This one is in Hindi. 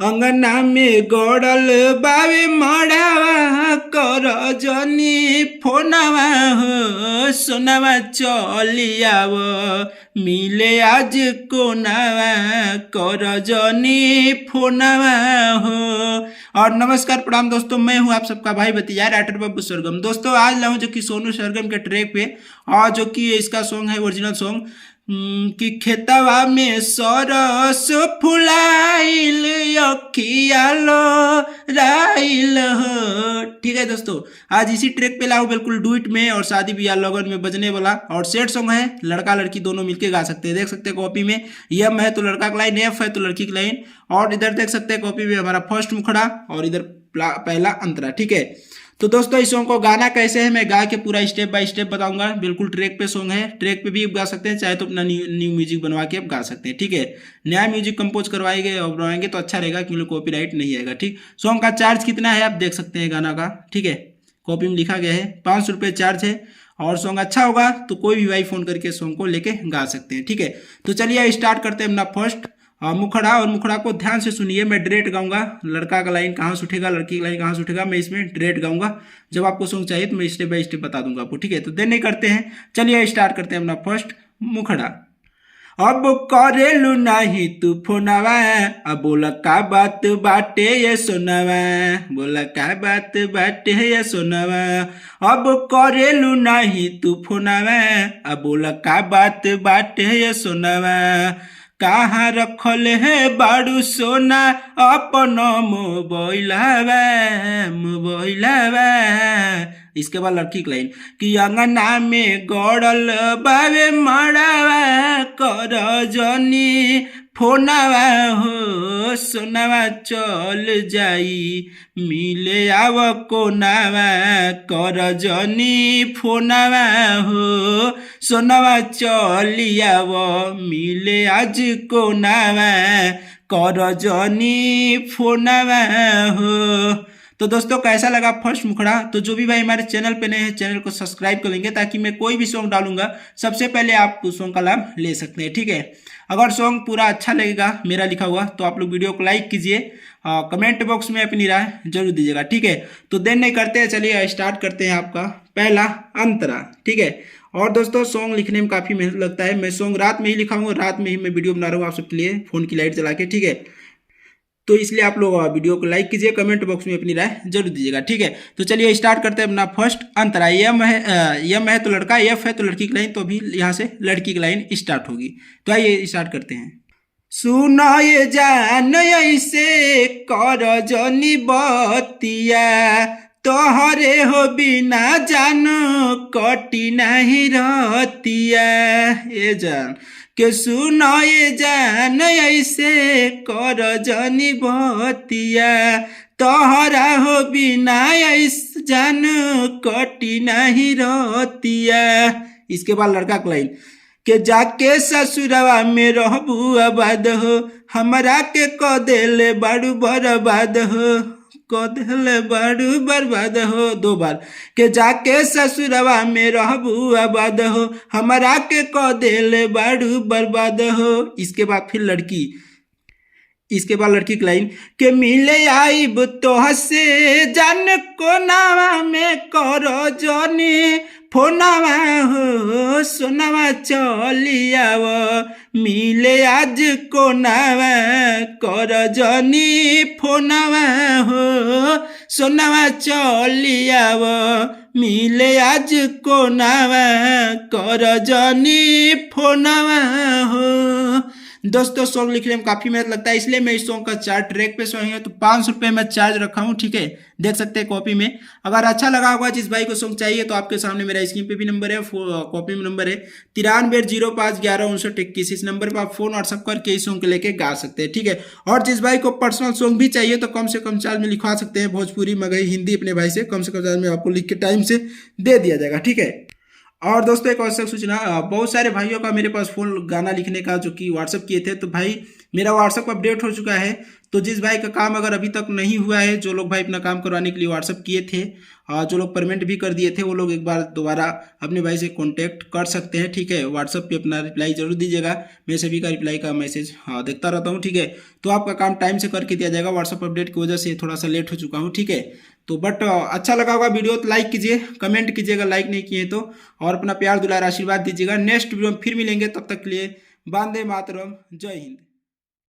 अंगना में गड़ल बावे मड़ावा कर जनी फोनवा हो सोनावा चलियाव मिले आज कोनावा कर जनी फोनवा हो। और नमस्कार प्रणाम दोस्तों, मैं हूं आप सबका भाई भतीजा राइटर बब्बू सरगम। दोस्तों आज लाऊं जो कि सोनू सरगम के ट्रैक पे और जो कि इसका सॉन्ग है ओरिजिनल सॉन्ग कि खेतवा में सरस फुलाइल अखियालो राइल हो। ठीक है दोस्तों, आज इसी ट्रैक पे लाऊं बिल्कुल डुइट में और शादी ब्याह लगन में बजने वाला और सेट सॉन्ग है। लड़का लड़की दोनों मिलके गा सकते हैं। देख सकते हैं कॉपी में यम है तो लड़का की लाइन, एफ है तो लड़की की लाइन, और इधर देख सकते हैं कॉपी में हमारा फर्स्ट मुखड़ा और इधर पहला अंतरा। ठीक है, तो दोस्तों इस सॉन्ग को गाना कैसे है मैं गा के पूरा स्टेप बाय स्टेप बताऊंगा। बिल्कुल ट्रैक पे सॉन्ग है, ट्रैक पे भी गा सकते हैं, चाहे तो अपना न्यू म्यूजिक बनवा के आप गा सकते हैं। ठीक है, नया म्यूजिक कंपोज करवाएंगे और बनवाएंगे तो अच्छा रहेगा क्योंकि कॉपीराइट नहीं आएगा। ठीक, सॉन्ग का चार्ज कितना है आप देख सकते हैं गाना का। ठीक है, कॉपी में लिखा गया है 500 रुपये चार्ज है और सॉन्ग अच्छा होगा तो कोई भी भाई फोन करके सॉन्ग को लेके गा सकते हैं। ठीक है, तो चलिए स्टार्ट करते हैं अपना फर्स्ट मुखड़ा। और मुखड़ा को ध्यान से सुनिए, मैं डायरेक्ट गाऊंगा। लड़का का लाइन कहाँ से उठेगा, लड़की का लाइन कहाँ से उठेगा, मैं इसमें डायरेक्ट गाऊंगा। जब आपको सॉन्ग चाहिए तो मैं स्टेप बाय स्टेप बता दूंगा आपको। ठीक है, तो देर नहीं करते हैं, चलिए स्टार्ट करते हैं अपना फर्स्ट मुखड़ा। अब करेलू नहीं तू फोनवा, अब बोला का बात बाटे ये सोनवा, बोला का बात बाटे ये सोनवा। अब करेलू नहीं तू फोनवा, अब बोला का बात बाटे ये सोनवा। कहाँ रखल है बाड़ू सोना अपन मोबाइलवा मोबाइलवा। इसके बाद लड़की की लाइन कि अंगना में गड़ल बावे मड़ावा कर जनी फोनवा हो सोनावा चल जाई मिले आव कोनावा कर जनी फोनवा हो सोनावा चलियाव मिले आज कोनावा कर जनी फोनवा हो। तो दोस्तों कैसा लगा फर्स्ट मुखड़ा? तो जो भी भाई हमारे चैनल पे नए हैं चैनल को सब्सक्राइब कर लेंगे ताकि मैं कोई भी सॉन्ग डालूंगा सबसे पहले आप उस सॉन्ग का लाभ ले सकते हैं। ठीक है, अगर सॉन्ग पूरा अच्छा लगेगा मेरा लिखा हुआ तो आप लोग वीडियो को लाइक कीजिए, कमेंट बॉक्स में अपनी राय जरूर दीजिएगा। ठीक है, तो देर नहीं करते हैं, चलिए स्टार्ट करते हैं आपका पहला अंतरा। ठीक है, और दोस्तों सॉन्ग लिखने में काफ़ी मेहनत लगता है। मैं सॉन्ग रात में ही लिखा हूँ, रात में ही मैं वीडियो बना रहा हूँ आप सबके लिए फ़ोन की लाइट जला के। ठीक है, तो इसलिए आप लोग वीडियो को लाइक कीजिए, कमेंट बॉक्स में अपनी राय जरूर दीजिएगा। ठीक है, तो चलिए स्टार्ट करते हैं अपना फर्स्ट अंतरा। यम है तो लड़का, एफ है तो लड़की की लाइन, तो अभी यहाँ से लड़की की लाइन स्टार्ट होगी। तो आइए स्टार्ट करते हैं। सुनो ये जान ऐसे कर जनी बतिया तोहरे हो बिना जान कटी नहीं रहतिया। ये जान के सुनो ये जान ऐसे कर जनी बतिया तोहरा हो बिना ऐसे जान कटी नहीं रहतिया। इसके बाद लड़का का लाइन के जाके ससुरवा में रहबू आबाद हो हमरा के क देले बाड़ू बर्बाद हो, क देले बाड़ू बर्बाद हो। 2 बार के जाके ससुरवा में रहबू आबाद हो हमरा के क देले बाड़ू बर्बाद हो। इसके बाद फिर लड़की, इसके बाद लड़की की लाइन के मिले आईब तोह से जान को नावा में करो जनी फोनवा हो सोनावा चलियाव मिले आज कोनावा कर जनी फोनवा हो सोनावा चलियाव मिले आज कोनावा कर जनी फोनवा हो। दोस्तों सॉन्ग लिखने में काफ़ी मेहनत लगता है, इसलिए मैं इस सॉन्ग का चार्ज ट्रैक पे सॉन्ग है तो 500 रुपये मैं चार्ज रखा हूँ। ठीक है, देख सकते हैं कॉपी में। अगर अच्छा लगा होगा जिस भाई को सॉन्ग चाहिए तो आपके सामने मेरा स्क्रीन पे भी नंबर है, कॉपी में नंबर है 9305115921। इस नंबर पर आप फोन व्हाट्सअप करके इस सॉन्ग को लेके गा सकते हैं। ठीक है, और जिस भाई को पर्सनल सॉन्ग भी चाहिए तो कम से कम चार्ज में लिखवा सकते हैं, भोजपुरी मगही हिंदी अपने भाई से कम चार्ज में आपको लिख के टाइम से दे दिया जाएगा। ठीक है, और दोस्तों एक आवश्यक सूचना, बहुत सारे भाइयों का मेरे पास फोन गाना लिखने का जो कि व्हाट्सअप किए थे, तो भाई मेरा व्हाट्सअप अपडेट हो चुका है तो जिस भाई का काम अगर अभी तक नहीं हुआ है, जो लोग भाई अपना काम करवाने के लिए व्हाट्सअप किए थे और जो लोग पेमेंट भी कर दिए थे, वो लोग एक बार दोबारा अपने भाई से कांटेक्ट कर सकते हैं। ठीक है, व्हाट्सअप पे अपना रिप्लाई जरूर दीजिएगा, मैं सभी का रिप्लाई का मैसेज देखता रहता हूँ। ठीक है, तो आपका काम टाइम से करके दिया जाएगा। व्हाट्सअप अपडेट की वजह से थोड़ा सा लेट हो चुका हूँ। ठीक है, तो बट अच्छा लगा होगा वीडियो तो लाइक कीजिए, कमेंट कीजिएगा लाइक नहीं किए तो, और अपना प्यार दुलार आशीर्वाद दीजिएगा। नेक्स्ट वीडियो में फिर मिलेंगे, तब तक के लिए वंदे मातरम, जय हिंद।